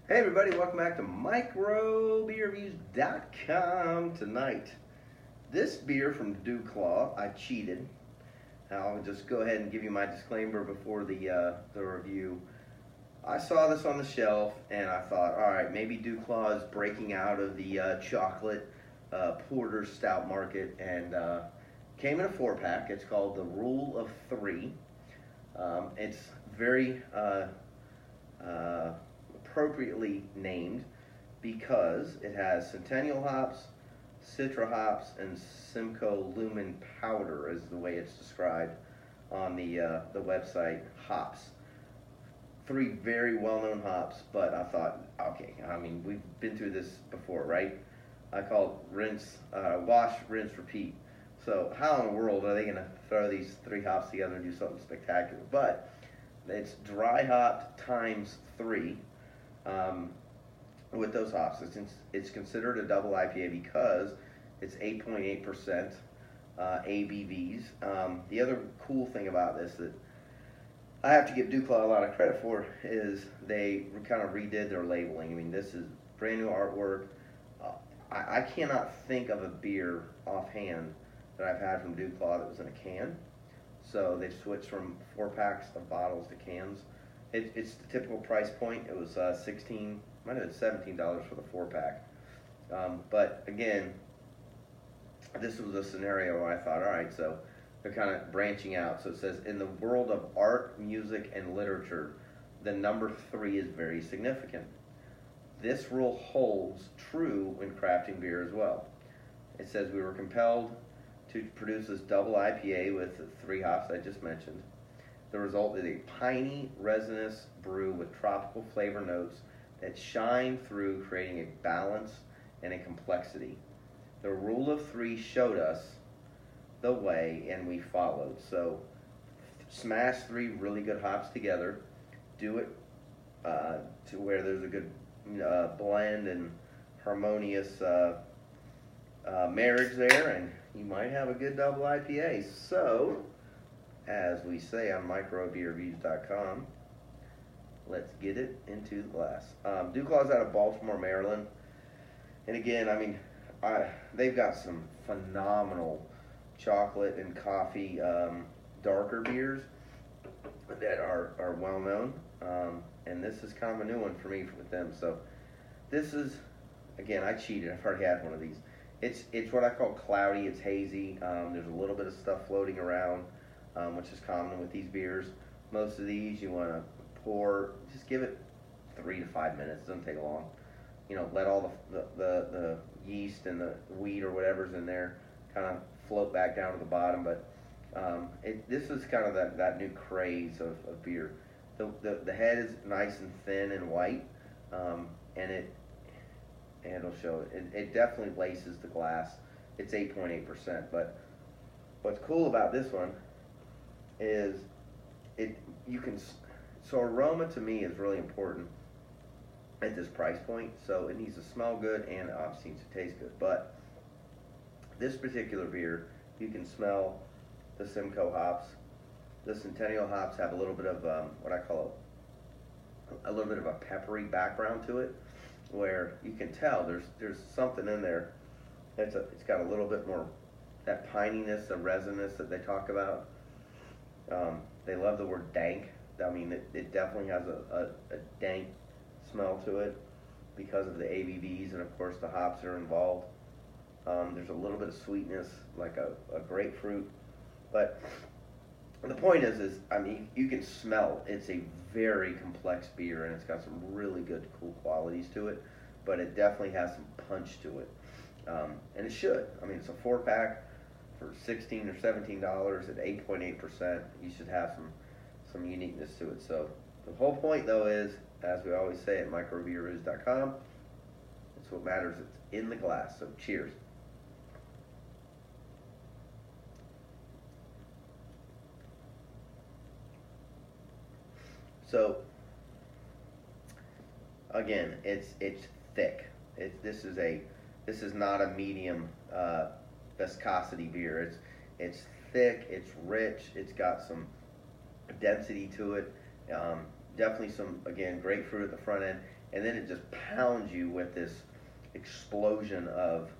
Hey everybody, welcome back to microbeerreviews.com. Tonight, this beer from DuClaw, I cheated. I'll just go ahead and give you my disclaimer before the review. I saw this on the shelf and I thought, all right, maybe DuClaw is breaking out of the chocolate porter stout market, and came in a 4-pack. It's called the Rule of Three. It's very appropriately named because it has Centennial hops, Citra hops, and Simcoe Lupulin Powder is the way it's described on the website. Hops. 3 very well-known hops, but I thought, okay, I mean, we've been through this before, right? I call it wash, rinse, repeat. So how in the world are they going to throw these 3 hops together and do something spectacular? But it's dry hopped times 3. With those hops. It's considered a double IPA because it's 8.8% ABVs. The other cool thing about this that I have to give DuClaw a lot of credit for is they kind of redid their labeling. I mean, this is brand new artwork. I cannot think of a beer offhand that I've had from DuClaw that was in a can. So they've switched from 4-packs of bottles to cans. It's the typical price point. It was $16, might have been $17 for the 4-pack. But again, this was a scenario where I thought, all right, so they're kind of branching out. So it says, in the world of art, music, and literature, the number 3 is very significant. This rule holds true when crafting beer as well. It says we were compelled to produce this double IPA with the 3 hops I just mentioned. The result is a piney, resinous brew with tropical flavor notes that shine through, creating a balance and a complexity. The Rule of 3 showed us the way, and we followed. So smash 3 really good hops together, do it to where there's a good blend and harmonious marriage there, and you might have a good double IPA. So, as we say on microbeerreviews.com, let's get it into the glass. DuClaw's out of Baltimore, Maryland. And again, I mean, they've got some phenomenal chocolate and coffee darker beers that are well known. And this is kind of a new one for me with them. So this is, again, I cheated. I've already had one of these. It's what I call cloudy. It's hazy. There's a little bit of stuff floating around, which is common with these beers. Most of these you want to pour, just give it 3 to 5 minutes. It doesn't take long. You know, let all the yeast and the wheat or whatever's in there kind of float back down to the bottom. But this is kind of that new craze of beer. The head is nice and thin and white, and it'll show it. It definitely laces the glass. It's 8.8%. But what's cool about this one is so aroma to me is really important at this price point. So it needs to smell good and obviously needs to taste good. But this particular beer, you can smell the Simcoe hops. The Centennial hops have a little bit of what I call a little bit of a peppery background to it, where you can tell there's something in there. It's got a little bit more that pininess, the resinous that they talk about. They love the word dank. I mean, it definitely has a dank smell to it because of the ABVs and of course the hops that are involved. There's a little bit of sweetness, like a grapefruit. But the point is I mean, you can smell it's a very complex beer, and it's got some really good, cool qualities to it. But it definitely has some punch to it, and it should. I mean, it's a 4-pack for $16 or $17 at 8.8%. You should have some uniqueness to it. So the whole point, though, is, as we always say at microbeerreviews.com, it's what matters. It's in the glass. So cheers. So again, it's thick. This is not a medium viscosity beer. It's thick. It's rich. It's got some density to it. Definitely some, again, grapefruit at the front end. and then it just pounds you with this explosion of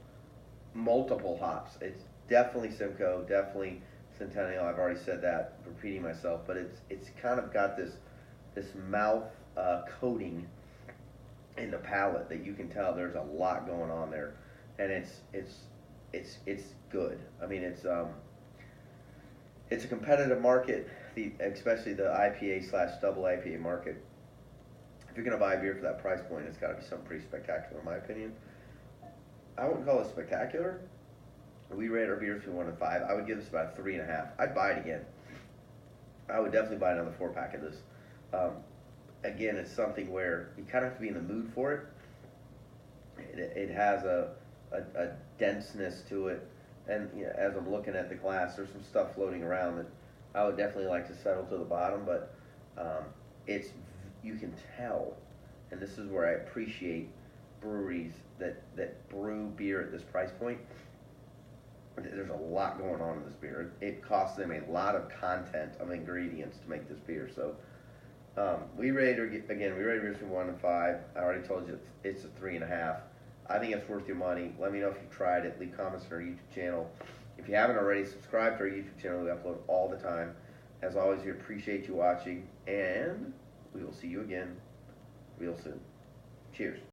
multiple hops. It's definitely Simcoe, definitely Centennial. I've already said that, repeating myself, but it's kind of got this mouth coating in the palate that you can tell there's a lot going on there, and it's good. I mean, it's a competitive market, especially the IPA/double IPA market. If you're gonna buy a beer for that price point, it's got to be something pretty spectacular, in my opinion. I wouldn't call it spectacular. We rate our beers between 1 and 5. I would give this about a 3.5. I'd buy it again. I would definitely buy another 4-pack of this. Again, it's something where you kind of have to be in the mood for it. It has a denseness to it, and you know, as I'm looking at the glass, there's some stuff floating around that I would definitely like to settle to the bottom, but you can tell, and this is where I appreciate breweries that brew beer at this price point. There's a lot going on in this beer. It costs them a lot of content of ingredients to make this beer. So we rate beers from 1 to 5. I already told you it's a 3.5. I think it's worth your money. Let me know if you've tried it. Leave comments on our YouTube channel. If you haven't already, subscribe to our YouTube channel. We upload all the time. As always, we appreciate you watching, and we will see you again real soon. Cheers.